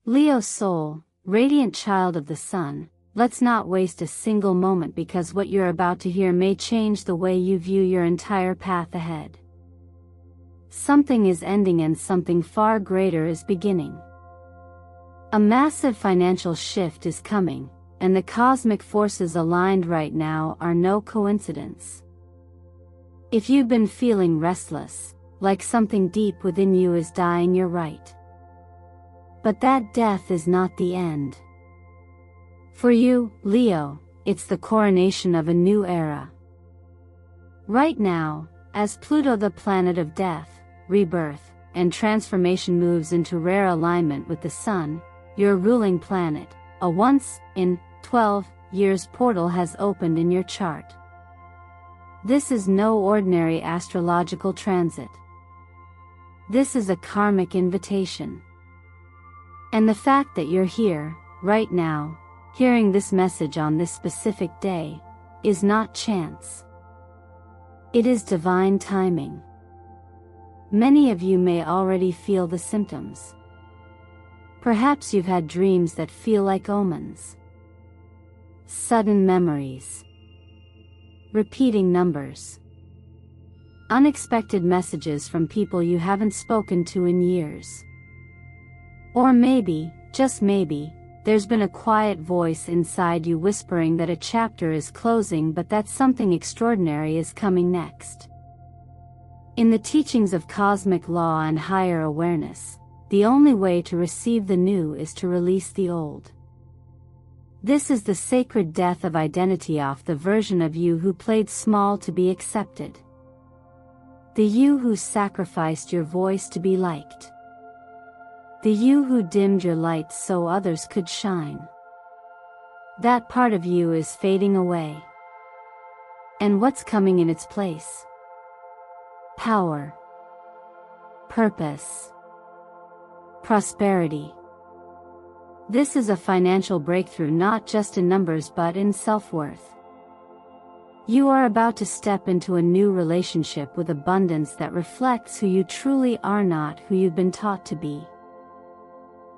Leo soul, radiant child of the sun, let's not waste a single moment because what you're about to hear may change the way you view your entire path ahead. Something is ending and something far greater is beginning. A massive financial shift is coming, and the cosmic forces aligned right now are no coincidence. If you've been feeling restless, like something deep within you is dying, you're right. But that death is not the end. For you, Leo, it's the coronation of a new era. Right now, as Pluto, the planet of death, rebirth, and transformation, moves into rare alignment with the Sun, your ruling planet, a once-in-12-years portal has opened in your chart. This is no ordinary astrological transit. This is a karmic invitation. And the fact that you're here, right now, hearing this message on this specific day, is not chance. It is divine timing. Many of you may already feel the symptoms. Perhaps you've had dreams that feel like omens. Sudden memories. Repeating numbers. Unexpected messages from people you haven't spoken to in years. Or maybe, just maybe, there's been a quiet voice inside you whispering that a chapter is closing but that something extraordinary is coming next. In the teachings of cosmic law and higher awareness, the only way to receive the new is to release the old. This is the sacred death of identity off the version of you who played small to be accepted. The you who sacrificed your voice to be liked. The you who dimmed your light so others could shine. That part of you is fading away. And what's coming in its place? Power. Purpose. Prosperity. This is a financial breakthrough not just in numbers but in self-worth. You are about to step into a new relationship with abundance that reflects who you truly are, not who you've been taught to be.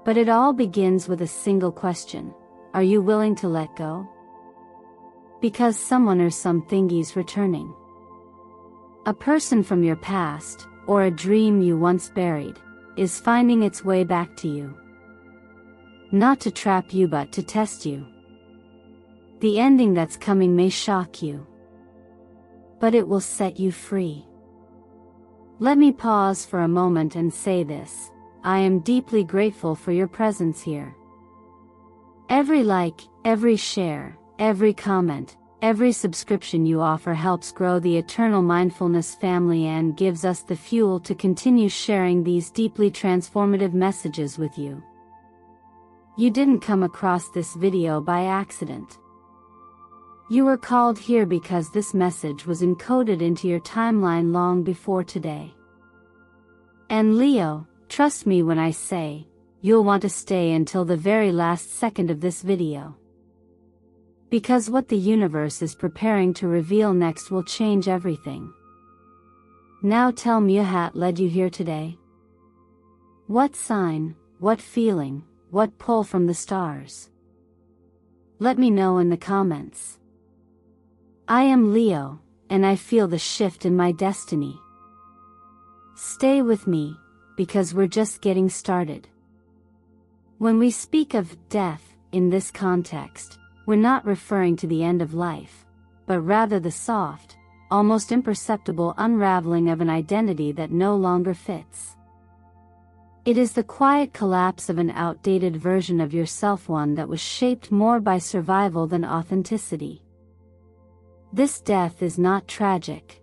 But it all begins with a single question: are you willing to let go? Because someone or something is returning. A person from your past, or a dream you once buried, is finding its way back to you. Not to trap you but to test you. The ending that's coming may shock you, but it will set you free. Let me pause for a moment and say this: I am deeply grateful for your presence here. Every like, every share, every comment, every subscription you offer helps grow the Eternal Mindfulness family and gives us the fuel to continue sharing these deeply transformative messages with you. You didn't come across this video by accident. You were called here because this message was encoded into your timeline long before today. And Leo, trust me when I say, you'll want to stay until the very last second of this video. Because what the universe is preparing to reveal next will change everything. Now tell me, what led you here today? What sign, what feeling, what pull from the stars? Let me know in the comments. I am Leo, and I feel the shift in my destiny. Stay with me, because we're just getting started. When we speak of death in this context, we're not referring to the end of life, but rather the soft, almost imperceptible unraveling of an identity that no longer fits. It is the quiet collapse of an outdated version of yourself, one that was shaped more by survival than authenticity. This death is not tragic.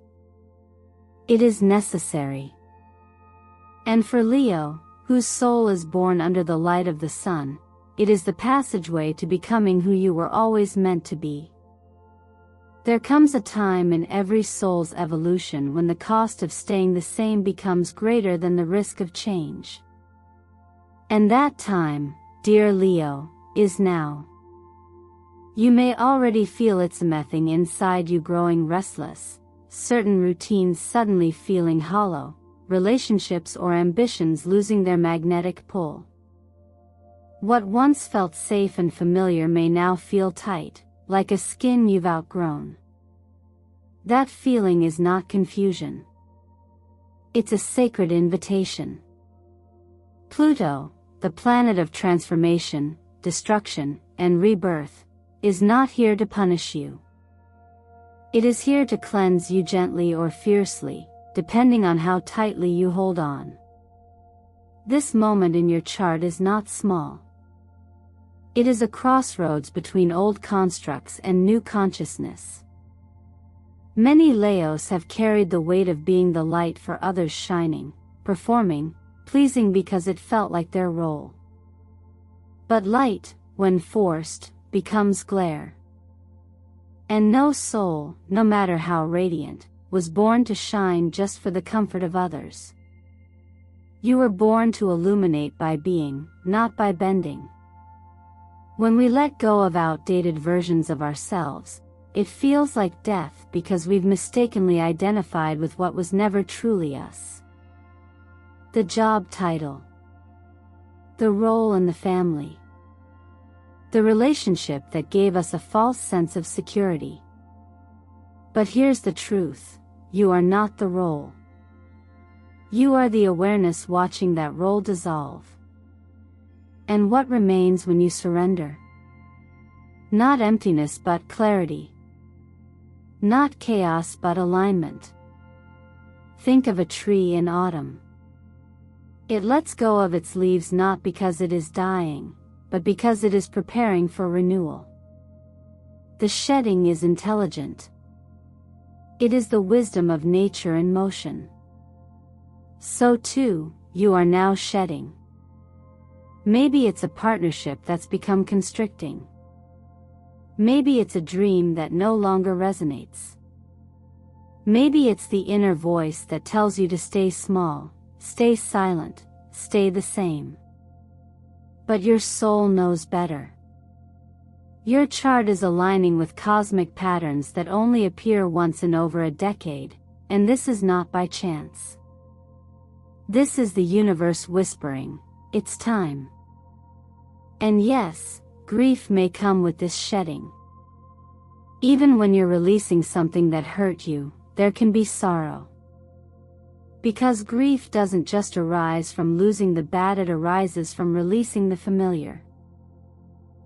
It is necessary. And for Leo, whose soul is born under the light of the sun, it is the passageway to becoming who you were always meant to be. There comes a time in every soul's evolution when the cost of staying the same becomes greater than the risk of change. And that time, dear Leo, is now. You may already feel it smething inside you, growing restless, certain routines suddenly feeling hollow, relationships or ambitions losing their magnetic pull. What once felt safe and familiar may now feel tight, like a skin you've outgrown. That feeling is not confusion. It's a sacred invitation. Pluto, the planet of transformation, destruction, and rebirth, is not here to punish you. It is here to cleanse you gently or fiercely, depending on how tightly you hold on. This moment in your chart is not small. It is a crossroads between old constructs and new consciousness. Many Leos have carried the weight of being the light for others, shining, performing, pleasing because it felt like their role. But light, when forced, becomes glare. And no soul, no matter how radiant, was born to shine just for the comfort of others. You were born to illuminate by being, not by bending. When we let go of outdated versions of ourselves, it feels like death because we've mistakenly identified with what was never truly us. The job title, the role in the family, the relationship that gave us a false sense of security. But here's the truth, you are not the role. You are the awareness watching that role dissolve. And what remains when you surrender? Not emptiness but clarity. Not chaos but alignment. Think of a tree in autumn. It lets go of its leaves not because it is dying, but because it is preparing for renewal. The shedding is intelligent. It is the wisdom of nature in motion. So too, you are now shedding. Maybe it's a partnership that's become constricting. Maybe it's a dream that no longer resonates. Maybe it's the inner voice that tells you to stay small, stay silent, stay the same. But your soul knows better. Your chart is aligning with cosmic patterns that only appear once in over a decade, and this is not by chance. This is the universe whispering, it's time. And yes, grief may come with this shedding. Even when you're releasing something that hurt you, there can be sorrow. Because grief doesn't just arise from losing the bad, it arises from releasing the familiar.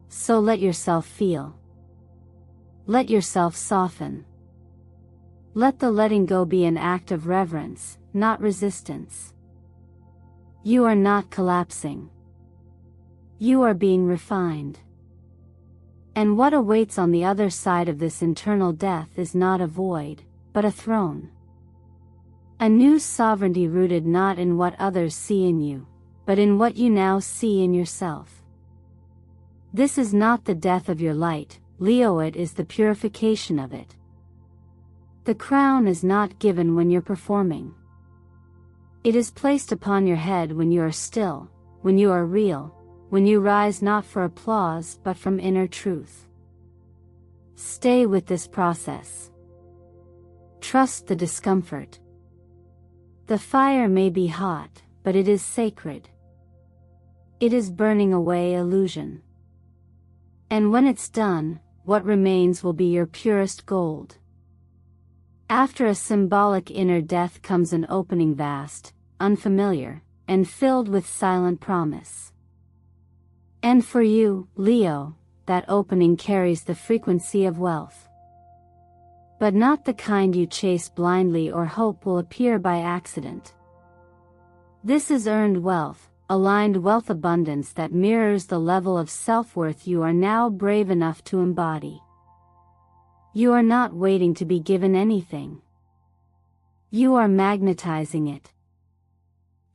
So let yourself feel. Let yourself soften. Let the letting go be an act of reverence, not resistance. You are not collapsing. You are being refined. And what awaits on the other side of this internal death is not a void, but a throne. A new sovereignty rooted not in what others see in you, but in what you now see in yourself. This is not the death of your light, Leo, it is the purification of it. The crown is not given when you're performing. It is placed upon your head when you are still, when you are real, when you rise not for applause but from inner truth. Stay with this process. Trust the discomfort. The fire may be hot, but it is sacred. It is burning away illusion. And when it's done, what remains will be your purest gold. After a symbolic inner death comes an opening vast, unfamiliar, and filled with silent promise. And for you, Leo, that opening carries the frequency of wealth. But not the kind you chase blindly or hope will appear by accident. This is earned wealth, aligned wealth, abundance that mirrors the level of self-worth you are now brave enough to embody. You are not waiting to be given anything. You are magnetizing it.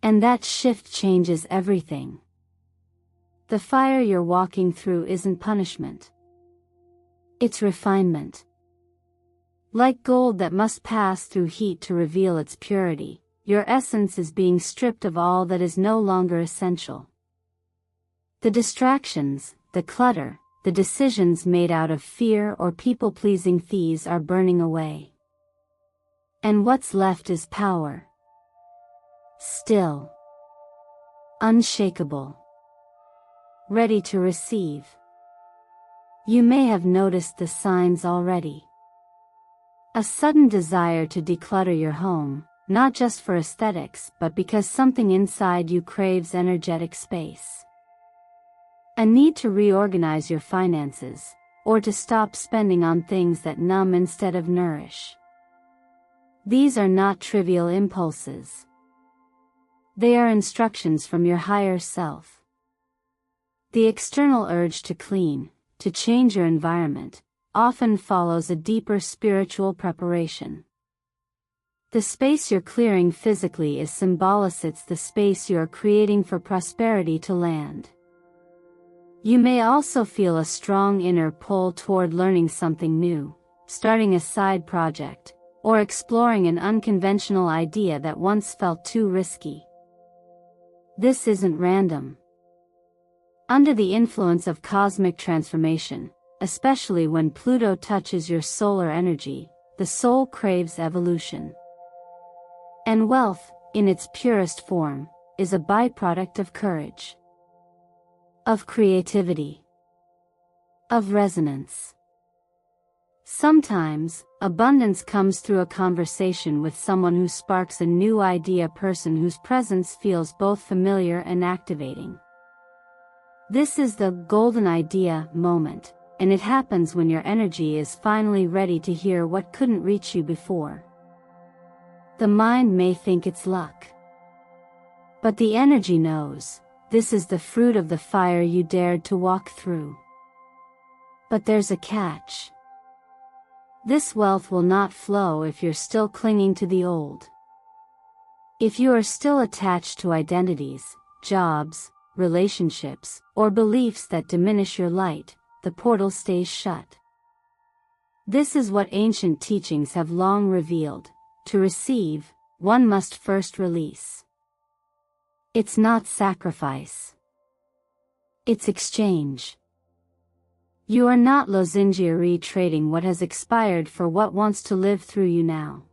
And that shift changes everything. The fire you're walking through isn't punishment. It's refinement. Like gold that must pass through heat to reveal its purity, your essence is being stripped of all that is no longer essential. The distractions, the clutter, the decisions made out of fear or people-pleasing fees are burning away. And what's left is power. Still. Unshakable. ready to receive. You may have noticed the signs already. A sudden desire to declutter your home, not just for aesthetics but because something inside you craves energetic space. A need to reorganize your finances, or to stop spending on things that numb instead of nourish. These are not trivial impulses. They are instructions from your higher self. The external urge to clean, to change your environment, often follows a deeper spiritual preparation. The space you're clearing physically is symbolic. It's the space you are creating for prosperity to land. You may also feel a strong inner pull toward learning something new, starting a side project, or exploring an unconventional idea that once felt too risky. This isn't random. Under the influence of cosmic transformation, especially when Pluto touches your solar energy, the soul craves evolution. And wealth, in its purest form, is a byproduct of courage, of creativity, of resonance. Sometimes, abundance comes through a conversation with someone who sparks a new idea, a person whose presence feels both familiar and activating. This is the golden idea moment, and it happens when your energy is finally ready to hear what couldn't reach you before. The mind may think it's luck, but the energy knows. This is the fruit of the fire you dared to walk through. But there's a catch. This wealth will not flow if you're still clinging to the old. If you are still attached to identities, jobs, relationships, or beliefs that diminish your light, the portal stays shut. This is what ancient teachings have long revealed. To receive, one must first release. It's not sacrifice. It's exchange. You are not lozengerie trading what has expired for what wants to live through you now.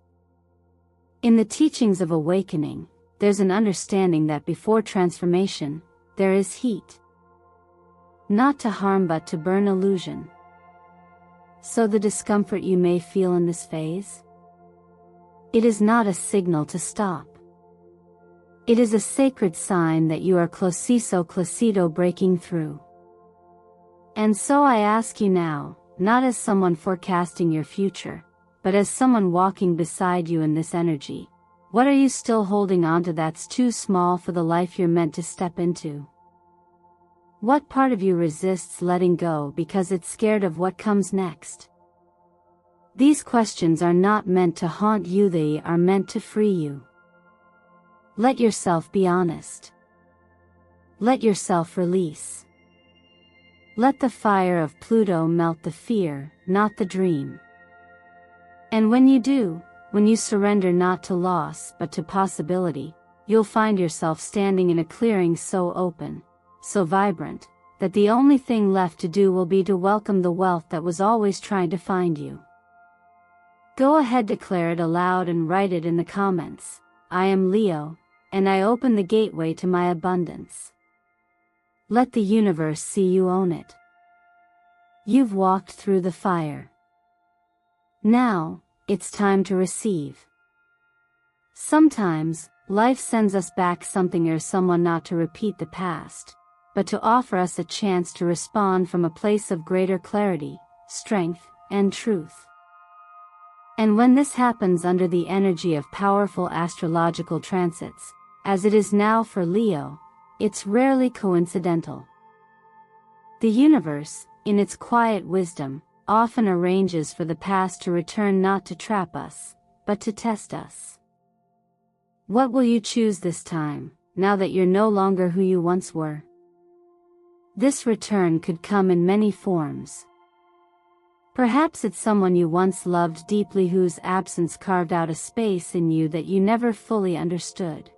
In the teachings of awakening, there's an understanding that before transformation, there is heat. Not to harm but to burn illusion. So the discomfort you may feel in this phase? It is not a signal to stop. It is a sacred sign that you are closito breaking through. And so I ask you now, not as someone forecasting your future, but as someone walking beside you in this energy, what are you still holding onto that's too small for the life you're meant to step into? What part of you resists letting go because it's scared of what comes next? These questions are not meant to haunt you, they are meant to free you. Let yourself be honest. Let yourself release. Let the fire of Pluto melt the fear, not the dream. And when you do, when you surrender not to loss but to possibility, you'll find yourself standing in a clearing so open, so vibrant, that the only thing left to do will be to welcome the wealth that was always trying to find you. Go ahead, declare it aloud and write it in the comments. I am Leo, and I open the gateway to my abundance. Let the universe see you own it. You've walked through the fire. Now, it's time to receive. Sometimes, life sends us back something or someone, not to repeat the past, but to offer us a chance to respond from a place of greater clarity, strength, and truth. And when this happens under the energy of powerful astrological transits, as it is now for Leo, it's rarely coincidental. The universe, in its quiet wisdom, often arranges for the past to return, not to trap us, but to test us. What will you choose this time, now that you're no longer who you once were? This return could come in many forms. Perhaps it's someone you once loved deeply whose absence carved out a space in you that you never fully understood.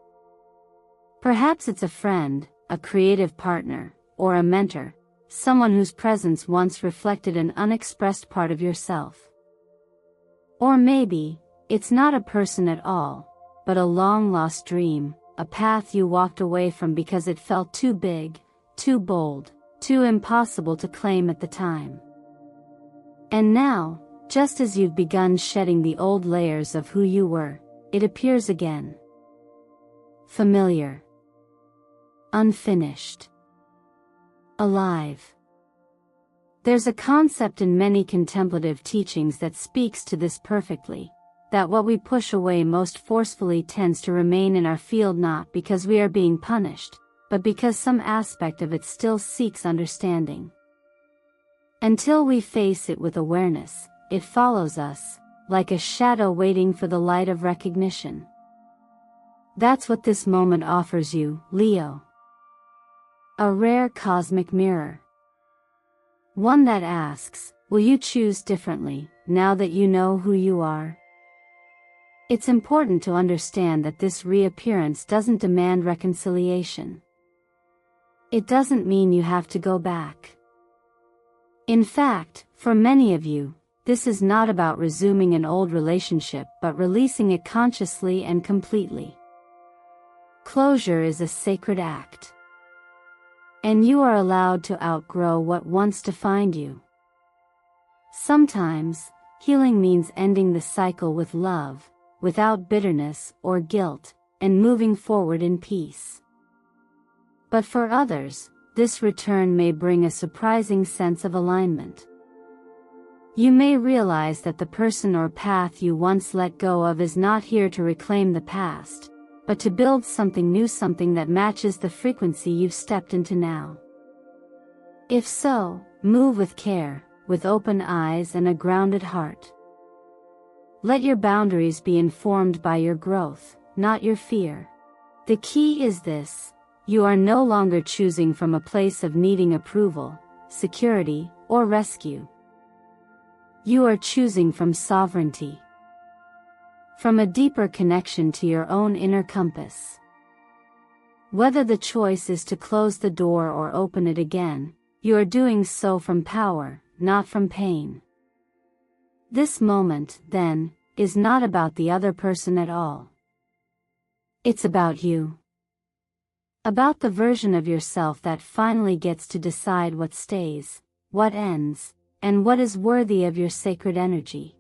Perhaps it's a friend, a creative partner, or a mentor, someone whose presence once reflected an unexpressed part of yourself. Or maybe, it's not a person at all, but a long-lost dream, a path you walked away from because it felt too big, too bold, too impossible to claim at the time. And now, just as you've begun shedding the old layers of who you were, it appears again. Familiar. Unfinished. Alive. There's a concept in many contemplative teachings that speaks to this perfectly, that what we push away most forcefully tends to remain in our field not because we are being punished, but because some aspect of it still seeks understanding. Until we face it with awareness, it follows us, like a shadow waiting for the light of recognition. That's what this moment offers you, Leo. A rare cosmic mirror. One that asks, will you choose differently, now that you know who you are? It's important to understand that this reappearance doesn't demand reconciliation. It doesn't mean you have to go back. In fact, for many of you, this is not about resuming an old relationship but releasing it consciously and completely. Closure is a sacred act. And you are allowed to outgrow what once defined you. Sometimes, healing means ending the cycle with love, without bitterness or guilt, and moving forward in peace. But for others, this return may bring a surprising sense of alignment. You may realize that the person or path you once let go of is not here to reclaim the past, but to build something new, something that matches the frequency you've stepped into now. If so, move with care, with open eyes and a grounded heart. Let your boundaries be informed by your growth, not your fear. The key is this: you are no longer choosing from a place of needing approval, security, or rescue. You are choosing from sovereignty. From a deeper connection to your own inner compass. Whether the choice is to close the door or open it again, you are doing so from power, not from pain. This moment, then, is not about the other person at all. It's about you. About the version of yourself that finally gets to decide what stays, what ends, and what is worthy of your sacred energy.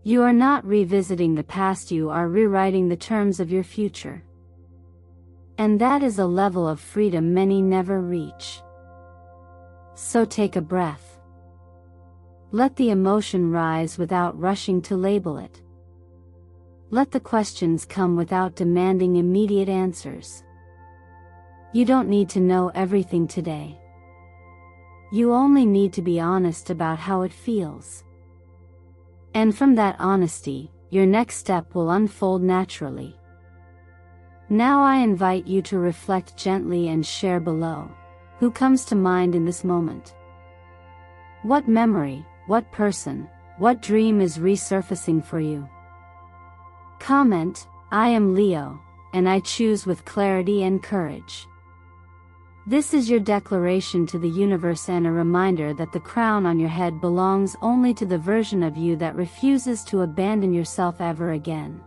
You are not revisiting the past, you are rewriting the terms of your future. And that is a level of freedom many never reach. So take a breath. Let the emotion rise without rushing to label it. Let the questions come without demanding immediate answers. You don't need to know everything today. You only need to be honest about how it feels. And from that honesty, your next step will unfold naturally. Now I invite you to reflect gently and share below. Who comes to mind in this moment? What memory, what person, what dream is resurfacing for you? Comment, I am Leo, and I choose with clarity and courage. This is your declaration to the universe and a reminder that the crown on your head belongs only to the version of you that refuses to abandon yourself ever again.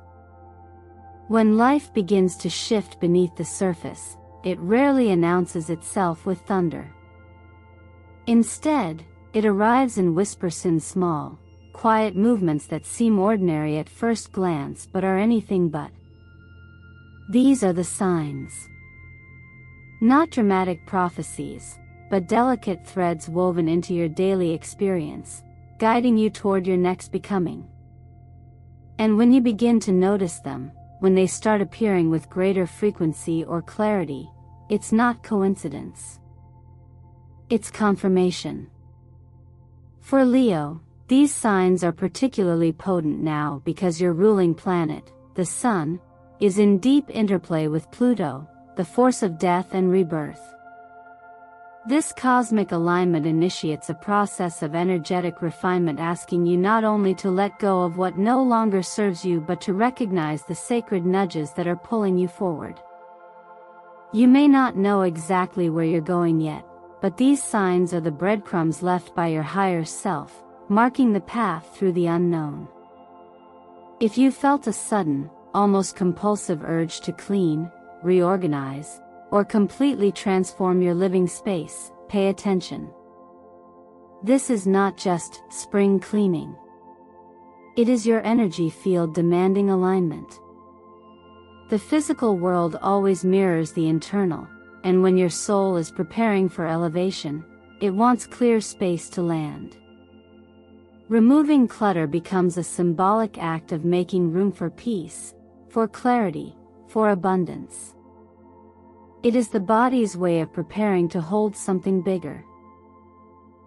When life begins to shift beneath the surface, it rarely announces itself with thunder. Instead, it arrives in whispers, in small, quiet movements that seem ordinary at first glance but are anything but. These are the signs. Not dramatic prophecies, but delicate threads woven into your daily experience, guiding you toward your next becoming. And when you begin to notice them, when they start appearing with greater frequency or clarity, it's not coincidence. It's confirmation. For Leo, these signs are particularly potent now because your ruling planet, the Sun, is in deep interplay with Pluto, the force of death and rebirth. This cosmic alignment initiates a process of energetic refinement, asking you not only to let go of what no longer serves you but to recognize the sacred nudges that are pulling you forward. You may not know exactly where you're going yet, but these signs are the breadcrumbs left by your higher self, marking the path through the unknown. If you felt a sudden, almost compulsive urge to clean, reorganize, or completely transform your living space, pay attention. This is not just spring cleaning. It is your energy field demanding alignment. The physical world always mirrors the internal, and when your soul is preparing for elevation, it wants clear space to land. Removing clutter becomes a symbolic act of making room for peace, for clarity, for abundance. It is the body's way of preparing to hold something bigger.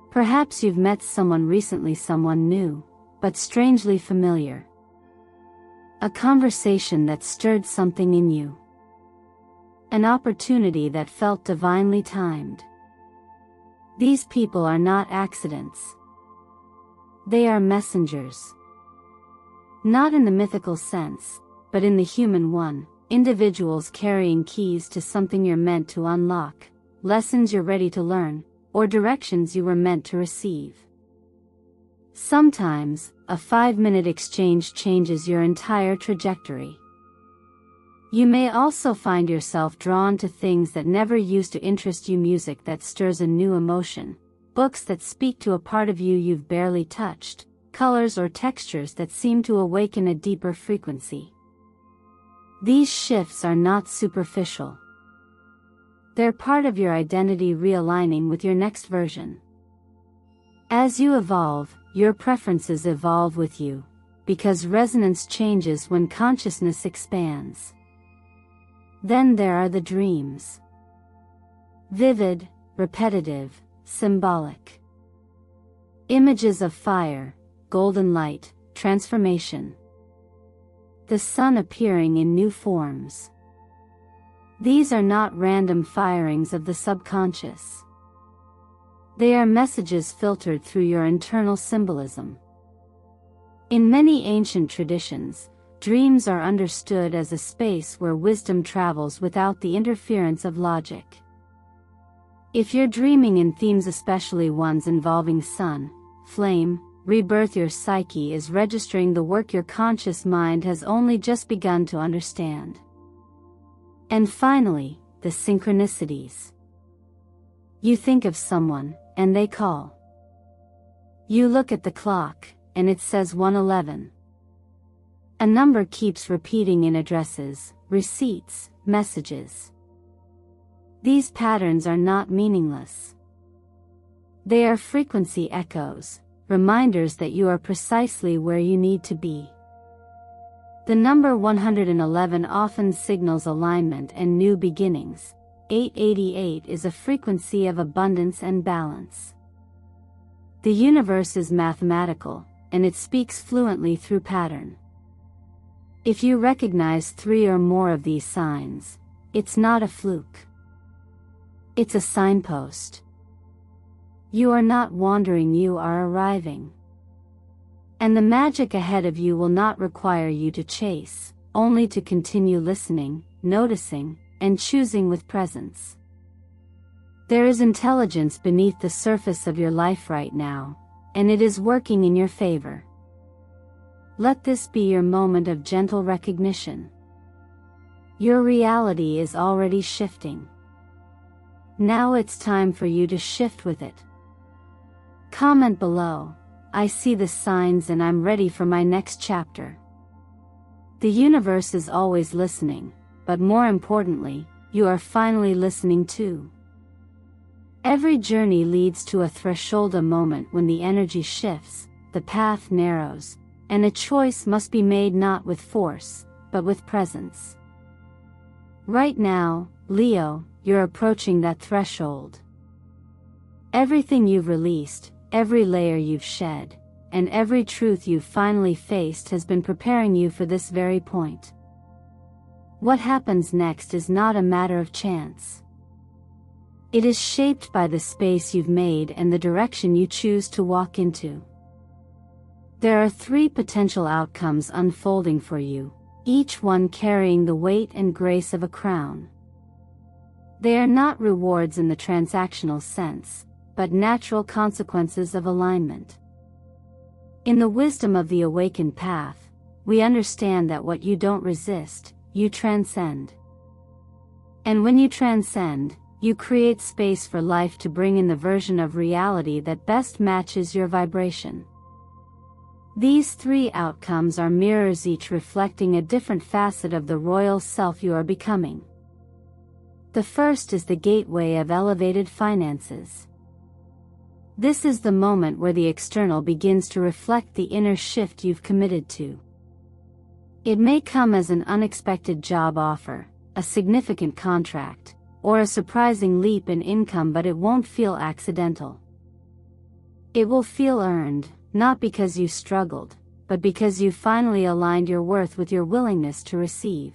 Perhaps you've met someone recently, someone new, but strangely familiar. A conversation that stirred something in you. An opportunity that felt divinely timed. These people are not accidents. They are messengers. Not in the mythical sense, but in the human one, individuals carrying keys to something you're meant to unlock, lessons you're ready to learn, or directions you were meant to receive. Sometimes, a 5-minute exchange changes your entire trajectory. You may also find yourself drawn to things that never used to interest you, music that stirs a new emotion, books that speak to a part of you you've barely touched, colors or textures that seem to awaken a deeper frequency. These shifts are not superficial. They're part of your identity realigning with your next version. As you evolve, your preferences evolve with you, because resonance changes when consciousness expands. Then there are the dreams. Vivid, repetitive, symbolic. Images of fire, golden light, transformation. The sun appearing in new forms. These are not random firings of the subconscious. They are messages filtered through your internal symbolism. In many ancient traditions, dreams are understood as a space where wisdom travels without the interference of logic. If you're dreaming in themes, especially ones involving sun, flame, rebirth, your psyche is registering the work your conscious mind has only just begun to understand. And finally, the synchronicities. You think of someone, and they call. You look at the clock, and it says 1:11. A number keeps repeating in addresses, receipts, messages. These patterns are not meaningless. They are frequency echoes, reminders that you are precisely where you need to be. The number 111 often signals alignment and new beginnings. 888 is a frequency of abundance and balance. The universe is mathematical, and it speaks fluently through pattern. If you recognize 3 or more of these signs, it's not a fluke. It's a signpost. You are not wandering, you are arriving. And the magic ahead of you will not require you to chase, only to continue listening, noticing, and choosing with presence. There is intelligence beneath the surface of your life right now, and it is working in your favor. Let this be your moment of gentle recognition. Your reality is already shifting. Now it's time for you to shift with it. Comment below, I see the signs and I'm ready for my next chapter. The universe is always listening, but more importantly, you are finally listening too. Every journey leads to a threshold, a moment when the energy shifts, the path narrows, and a choice must be made, not with force, but with presence. Right now, Leo, you're approaching that threshold. Everything you've released, every layer you've shed, and every truth you've finally faced has been preparing you for this very point. What happens next is not a matter of chance. It is shaped by the space you've made and the direction you choose to walk into. There are 3 potential outcomes unfolding for you, each one carrying the weight and grace of a crown. They are not rewards in the transactional sense, but natural consequences of alignment. In the wisdom of the awakened path, we understand that what you don't resist, you transcend. And when you transcend, you create space for life to bring in the version of reality that best matches your vibration. These three outcomes are mirrors, each reflecting a different facet of the royal self you are becoming. The first is the gateway of elevated finances. This is the moment where the external begins to reflect the inner shift you've committed to. It may come as an unexpected job offer, a significant contract, or a surprising leap in income, but it won't feel accidental. It will feel earned, not because you struggled, but because you finally aligned your worth with your willingness to receive.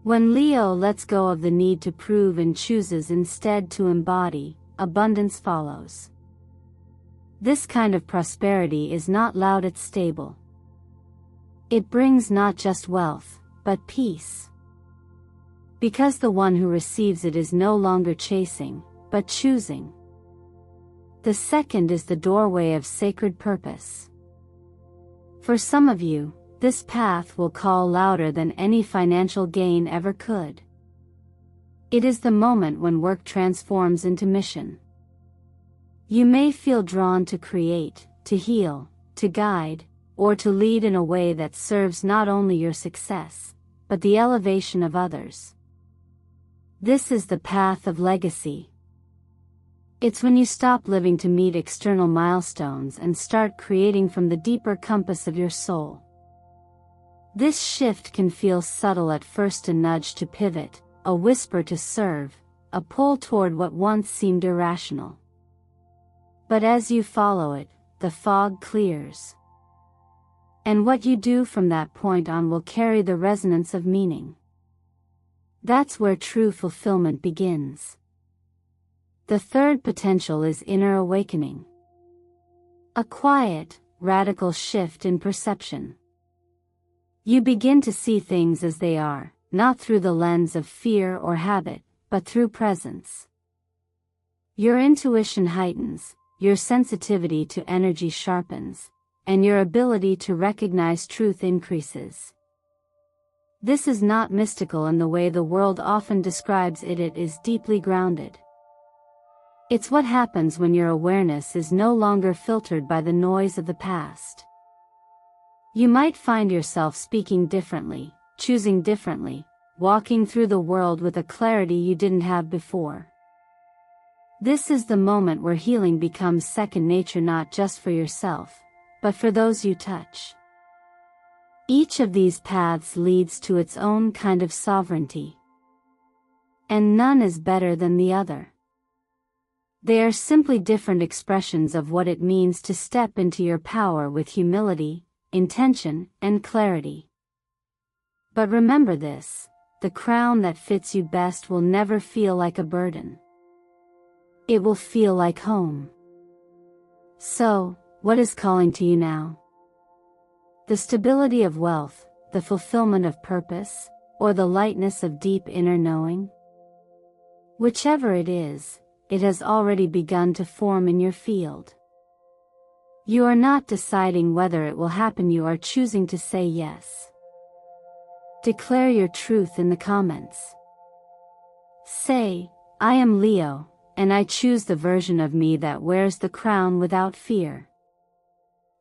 When Leo lets go of the need to prove and chooses instead to embody, abundance follows. This kind of prosperity is not loud, it's stable. It brings not just wealth, but peace. Because the one who receives it is no longer chasing, but choosing. The second is the doorway of sacred purpose. For some of you, this path will call louder than any financial gain ever could. It is the moment when work transforms into mission. You may feel drawn to create, to heal, to guide, or to lead in a way that serves not only your success, but the elevation of others. This is the path of legacy. It's when you stop living to meet external milestones and start creating from the deeper compass of your soul. This shift can feel subtle at first, a nudge to pivot, a whisper to serve, a pull toward what once seemed irrational. But as you follow it, the fog clears. And what you do from that point on will carry the resonance of meaning. That's where true fulfillment begins. The third potential is inner awakening. A quiet, radical shift in perception. You begin to see things as they are, not through the lens of fear or habit, but through presence. Your intuition heightens, your sensitivity to energy sharpens, and your ability to recognize truth increases. This is not mystical in the way the world often describes it, it is deeply grounded. It's what happens when your awareness is no longer filtered by the noise of the past. You might find yourself speaking differently, choosing differently, walking through the world with a clarity you didn't have before. This is the moment where healing becomes second nature, not just for yourself, but for those you touch. Each of these paths leads to its own kind of sovereignty. And none is better than the other. They are simply different expressions of what it means to step into your power with humility, intention, and clarity. But remember this, the crown that fits you best will never feel like a burden. It will feel like home. So, what is calling to you now? The stability of wealth, the fulfillment of purpose, or the lightness of deep inner knowing? Whichever it is, it has already begun to form in your field. You are not deciding whether it will happen, you are choosing to say yes. Declare your truth in the comments. Say, I am Leo, and I choose the version of me that wears the crown without fear.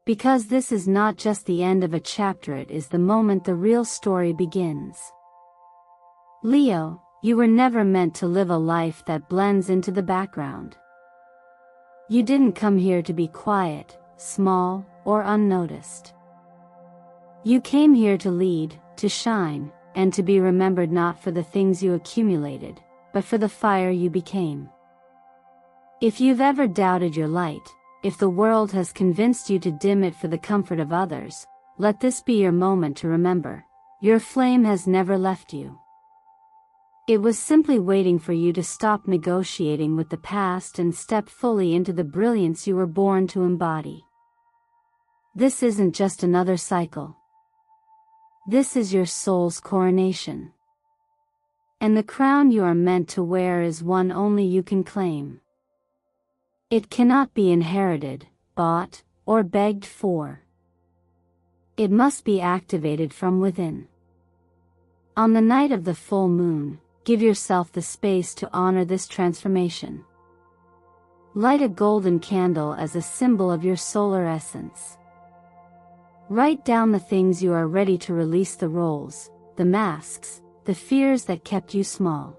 Because this is not just the end of a chapter, it is the moment the real story begins. Leo, you were never meant to live a life that blends into the background. You didn't come here to be quiet, small, or unnoticed. You came here to lead, to shine, and to be remembered not for the things you accumulated, but for the fire you became. If you've ever doubted your light, if the world has convinced you to dim it for the comfort of others, let this be your moment to remember, your flame has never left you. It was simply waiting for you to stop negotiating with the past and step fully into the brilliance you were born to embody. This isn't just another cycle. This is your soul's coronation. And the crown you are meant to wear is one only you can claim. It cannot be inherited, bought, or begged for. It must be activated from within. On the night of the full moon, give yourself the space to honor this transformation. Light a golden candle as a symbol of your solar essence. Write down the things you are ready to release, the roles, the masks, the fears that kept you small.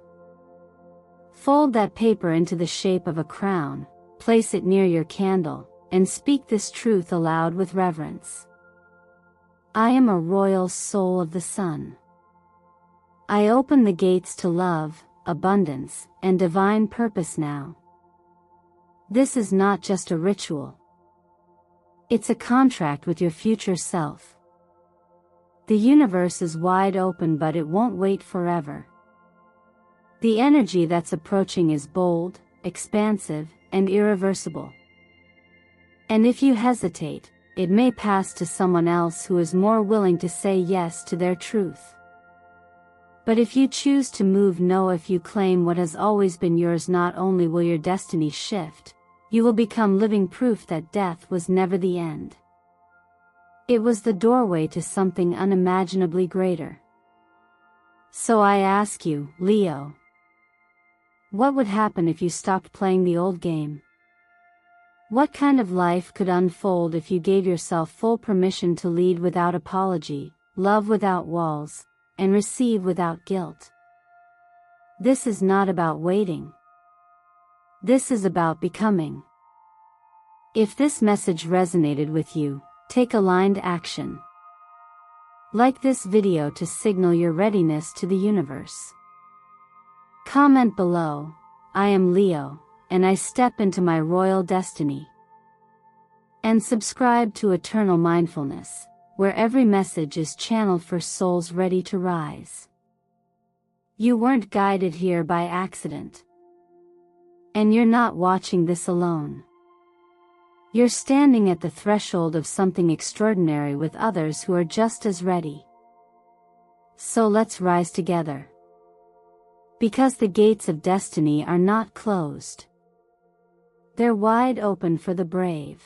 Fold that paper into the shape of a crown, place it near your candle, and speak this truth aloud with reverence. I am a royal soul of the sun. I open the gates to love, abundance, and divine purpose now. This is not just a ritual. It's a contract with your future self. The universe is wide open, but it won't wait forever. The energy that's approaching is bold, expansive, and irreversible. And if you hesitate, it may pass to someone else who is more willing to say yes to their truth. But if you choose to move, know if you claim what has always been yours, not only will your destiny shift, you will become living proof that death was never the end. It was the doorway to something unimaginably greater. So I ask you, Leo, what would happen if you stopped playing the old game? What kind of life could unfold if you gave yourself full permission to lead without apology, love without walls, and receive without guilt? This is not about waiting. This is about becoming. If this message resonated with you, take aligned action. Like this video to signal your readiness to the universe. Comment below, I am Leo, and I step into my royal destiny. And subscribe to Eternal Mindfulness, where every message is channeled for souls ready to rise. You weren't guided here by accident. And you're not watching this alone. You're standing at the threshold of something extraordinary with others who are just as ready. So let's rise together. Because the gates of destiny are not closed. They're wide open for the brave.